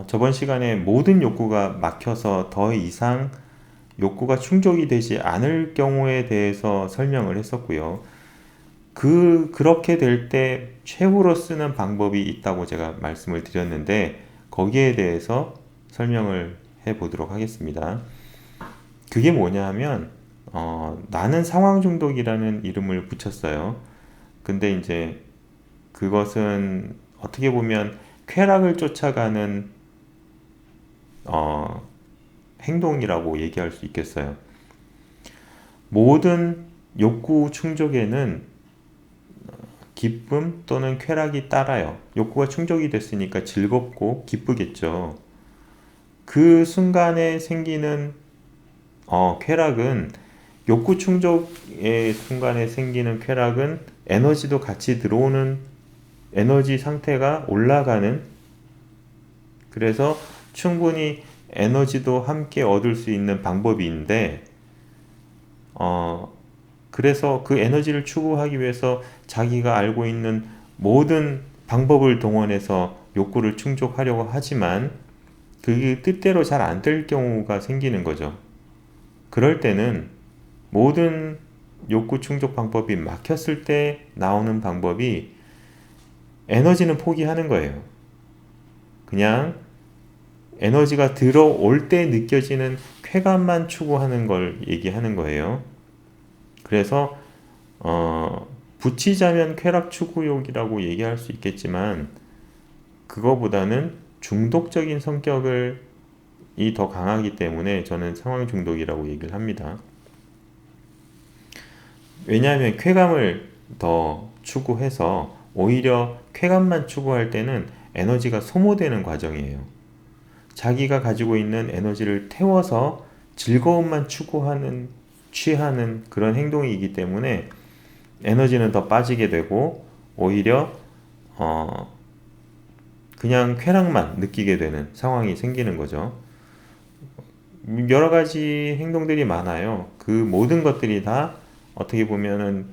저번 시간에 모든 욕구가 막혀서 더 이상 욕구가 충족이 되지 않을 경우에 대해서 설명을 했었고요. 그렇게 될 때 최후로 쓰는 방법이 있다고 제가 말씀을 드렸는데, 거기에 대해서 설명을 해 보도록 하겠습니다. 그게 뭐냐 하면, 나는 상황 중독이라는 이름을 붙였어요. 근데 이제 그것은 어떻게 보면 쾌락을 쫓아가는 어, 행동이라고 얘기할 수 있겠어요. 모든 욕구 충족에는 기쁨 또는 쾌락이 따라요. 욕구가 충족이 됐으니까 즐겁고 기쁘겠죠. 그 순간에 생기는 쾌락은, 욕구 충족의 순간에 생기는 쾌락은 에너지도 같이 들어오는, 에너지 상태가 올라가는, 그래서 충분히 에너지도 함께 얻을 수 있는 방법인데, 어, 그래서 그 에너지를 추구하기 위해서 자기가 알고 있는 모든 방법을 동원해서 욕구를 충족하려고 하지만 그게 뜻대로 잘 안 될 경우가 생기는 거죠. 그럴 때는 모든 욕구 충족 방법이 막혔을 때 나오는 방법이, 에너지는 포기하는 거예요. 그냥 에너지가 들어올 때 느껴지는 쾌감만 추구하는 걸 얘기하는 거예요. 그래서 붙이자면 쾌락 추구욕이라고 얘기할 수 있겠지만, 그거보다는 중독적인 성격을 이 더 강하기 때문에 저는 상황 중독이라고 얘기를 합니다. 왜냐하면 쾌감을 더 추구해서 오히려 쾌감만 추구할 때는 에너지가 소모되는 과정이에요. 자기가 가지고 있는 에너지를 태워서 즐거움만 추구하는, 취하는 그런 행동이기 때문에 에너지는 더 빠지게 되고, 오히려 어, 그냥 쾌락만 느끼게 되는 상황이 생기는 거죠. 여러 가지 행동들이 많아요. 그 모든 것들이 다 어떻게 보면은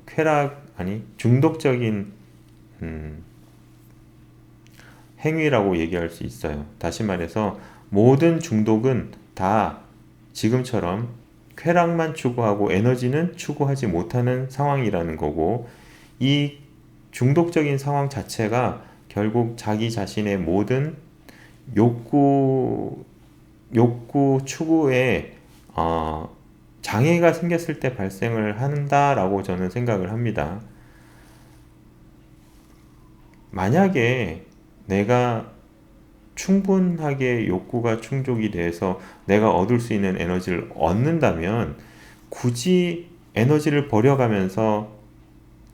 쾌락, 아니 중독적인 음, 행위라고 얘기할 수 있어요. 다시 말해서 모든 중독은 다 지금처럼 쾌락만 추구하고 에너지는 추구하지 못하는 상황이라는 거고, 이 중독적인 상황 자체가 결국 자기 자신의 모든 욕구 추구에 장애가 생겼을 때 발생을 한다라고 저는 생각을 합니다. 만약에 내가 충분하게 욕구가 충족이 돼서 내가 얻을 수 있는 에너지를 얻는다면, 굳이 에너지를 버려가면서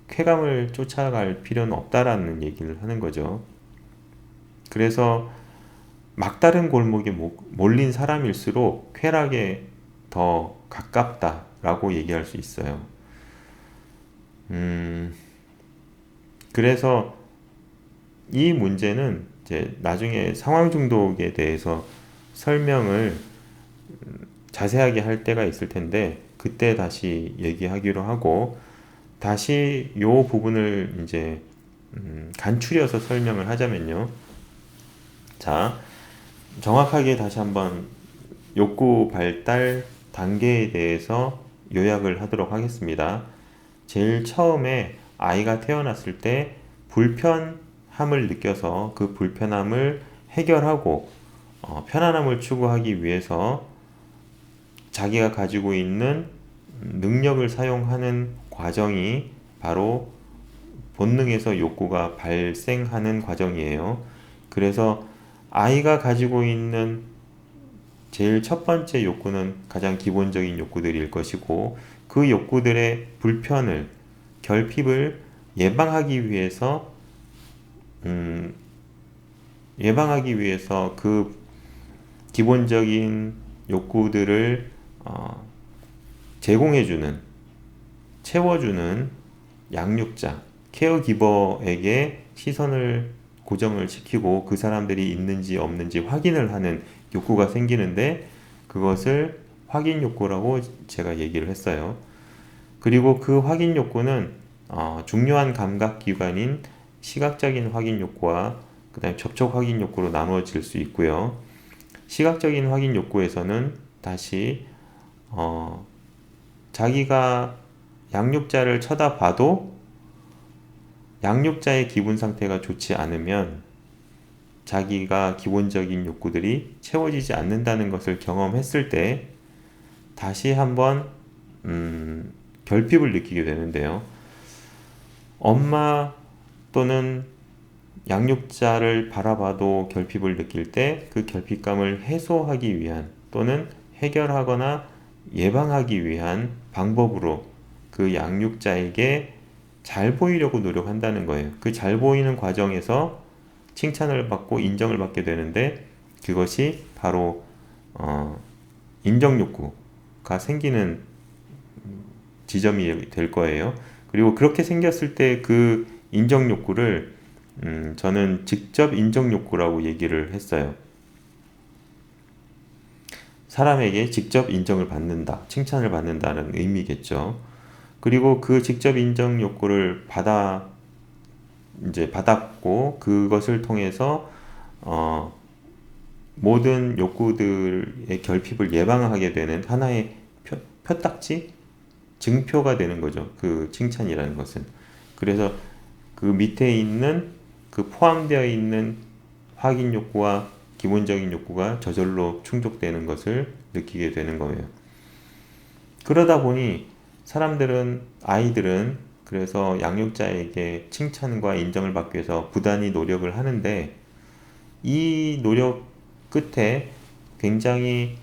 쾌감을 쫓아갈 필요는 없다라는 얘기를 하는 거죠. 그래서 막다른 골목에 몰린 사람일수록 쾌락에 더 가깝다라고 얘기할 수 있어요. 음, 그래서 이 문제는 이제 나중에 상황 중독에 대해서 설명을 자세하게 할 때가 있을 텐데, 그때 다시 얘기하기로 하고, 다시 요 부분을 이제 간추려서 설명을 하자면요. 자, 정확하게 다시 한번 욕구 발달 단계에 대해서 요약을 하도록 하겠습니다. 제일 처음에 아이가 태어났을 때 불편함을 느껴서 그 불편함을 해결하고 편안함을 추구하기 위해서 자기가 가지고 있는 능력을 사용하는 과정이 바로 본능에서 욕구가 발생하는 과정이에요. 그래서 아이가 가지고 있는 제일 첫 번째 욕구는 가장 기본적인 욕구들일 것이고, 그 욕구들의 불편을, 결핍을 예방하기 위해서 음, 그 기본적인 욕구들을 제공해주는, 채워주는 양육자, 케어기버에게 시선을 고정을 시키고 그 사람들이 있는지 없는지 확인을 하는 욕구가 생기는데, 그것을 확인 욕구라고 제가 얘기를 했어요. 그리고 그 확인 욕구는 중요한 감각 기관인 시각적인 확인 욕구와 그다음에 접촉 확인 욕구로 나누어질 수 있고요. 시각적인 확인 욕구에서는 다시 자기가 양육자를 쳐다봐도 양육자의 기분 상태가 좋지 않으면 자기가 기본적인 욕구들이 채워지지 않는다는 것을 경험했을 때 다시 한번 결핍을 느끼게 되는데요. 엄마 또는 양육자를 바라봐도 결핍을 느낄 때 그 결핍감을 해소하기 위한 또는 해결하거나 예방하기 위한 방법으로 그 양육자에게 잘 보이려고 노력한다는 거예요. 그 잘 보이는 과정에서 칭찬을 받고 인정을 받게 되는데 그것이 바로 인정 욕구가 생기는 지점이 될 거예요. 그리고 그렇게 생겼을 때 그 인정 욕구를 저는 직접 인정 욕구라고 얘기를 했어요. 사람에게 직접 인정을 받는다, 칭찬을 받는다는 의미겠죠. 그리고 그 직접 인정 욕구를 받았고 그것을 통해서 모든 욕구들의 결핍을 예방하게 되는 하나의 표딱지, 증표가 되는 거죠. 그 칭찬이라는 것은. 그래서 그 밑에 있는 그 포함되어 있는 확인 욕구와 기본적인 욕구가 저절로 충족되는 것을 느끼게 되는 거예요. 그러다 보니 아이들은 그래서 양육자에게 칭찬과 인정을 받기 위해서 부단히 노력을 하는데 이 노력 끝에 굉장히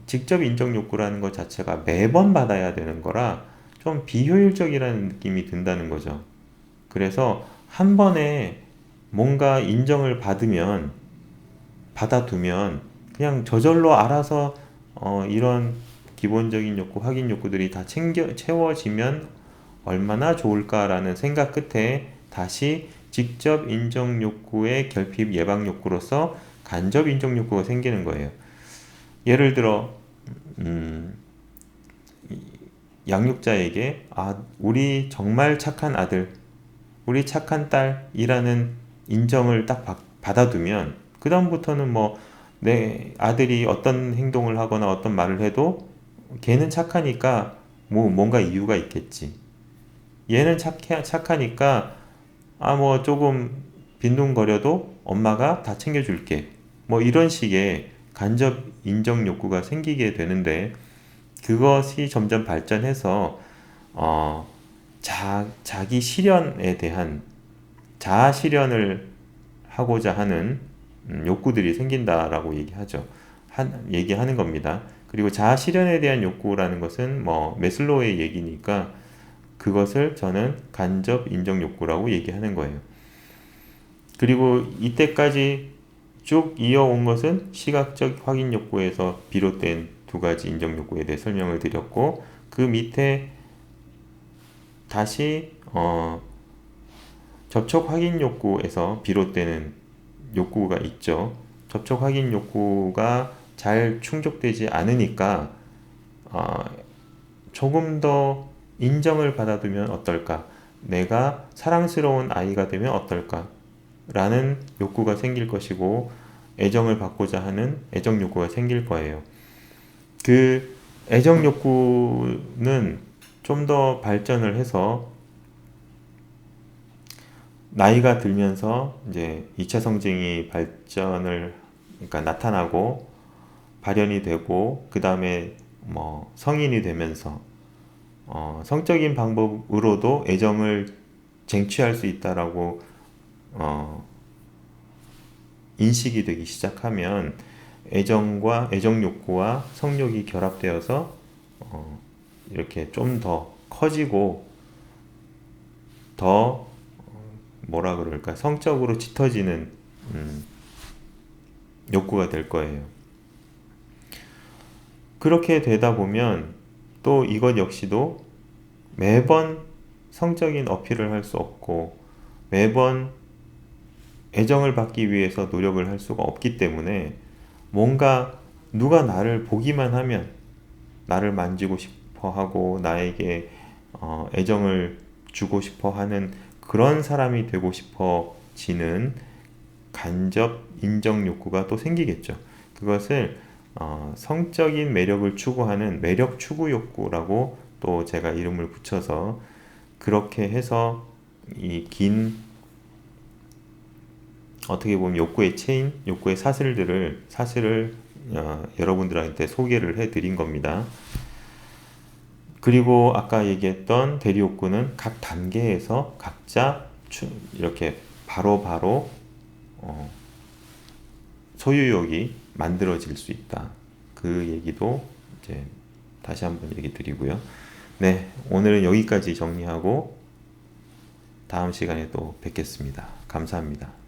직접 인정 욕구라는 것 자체가 매번 받아야 되는 거라 좀 비효율적이라는 느낌이 든다는 거죠. 그래서 한 번에 뭔가 인정을 받아두면 그냥 저절로 알아서 이런 기본적인 욕구, 확인 욕구들이 다 채워지면 얼마나 좋을까라는 생각 끝에 다시 직접 인정 욕구의 결핍 예방 욕구로서 간접 인정 욕구가 생기는 거예요. 예를 들어 양육자에게 우리 정말 착한 아들, 우리 착한 딸이라는 인정을 딱 받아두면 그 다음부터는 뭐 내 아들이 어떤 행동을 하거나 어떤 말을 해도 걔는 착하니까 뭔가 이유가 있겠지. 얘는 착하니까 뭐 조금 빈둥거려도 엄마가 다 챙겨줄게. 뭐 이런 식의 간접 인정 욕구가 생기게 되는데 그것이 점점 발전해서 자기 실현에 대한 자아 실현을 하고자 하는 욕구들이 생긴다라고 얘기하는 겁니다. 그리고 자아 실현에 대한 욕구라는 것은 뭐 매슬로우의 얘기니까 그것을 저는 간접 인정 욕구라고 얘기하는 거예요. 그리고 이때까지 쭉 이어온 것은 시각적 확인 욕구에서 비롯된 두 가지 인정 욕구에 대해 설명을 드렸고 그 밑에 다시 접촉 확인 욕구에서 비롯되는 욕구가 있죠. 접촉 확인 욕구가 잘 충족되지 않으니까 조금 더 인정을 받아두면 어떨까? 내가 사랑스러운 아이가 되면 어떨까? 라는 욕구가 생길 것이고 애정을 받고자 하는 애정 욕구가 생길 거예요. 그 애정 욕구는 좀 더 발전을 해서 나이가 들면서 이제 2차 성징이 그러니까 나타나고 발현이 되고 그 다음에 뭐 성인이 되면서 성적인 방법으로도 애정을 쟁취할 수 있다라고 인식이 되기 시작하면 애정 욕구와 성욕이 결합되어서 이렇게 좀 더 커지고 더 뭐라 그럴까 성적으로 짙어지는 욕구가 될 거예요. 그렇게 되다 보면 또 이것 역시도 매번 성적인 어필을 할 수 없고 매번 애정을 받기 위해서 노력을 할 수가 없기 때문에 뭔가 누가 나를 보기만 하면 나를 만지고 싶어 하고 나에게 애정을 주고 싶어 하는 그런 사람이 되고 싶어지는 간접 인정 욕구가 또 생기겠죠. 그것을 성적인 매력을 추구하는 매력 추구 욕구라고 또 제가 이름을 붙여서 그렇게 해서 이 긴 어떻게 보면 욕구의 체인, 욕구의 사슬을 여러분들한테 소개를 해드린 겁니다. 그리고 아까 얘기했던 대리 욕구는 각 단계에서 각자 이렇게 바로바로 소유욕이 만들어질 수 있다. 그 얘기도 이제 다시 한번 얘기 드리고요. 네, 오늘은 여기까지 정리하고 다음 시간에 또 뵙겠습니다. 감사합니다.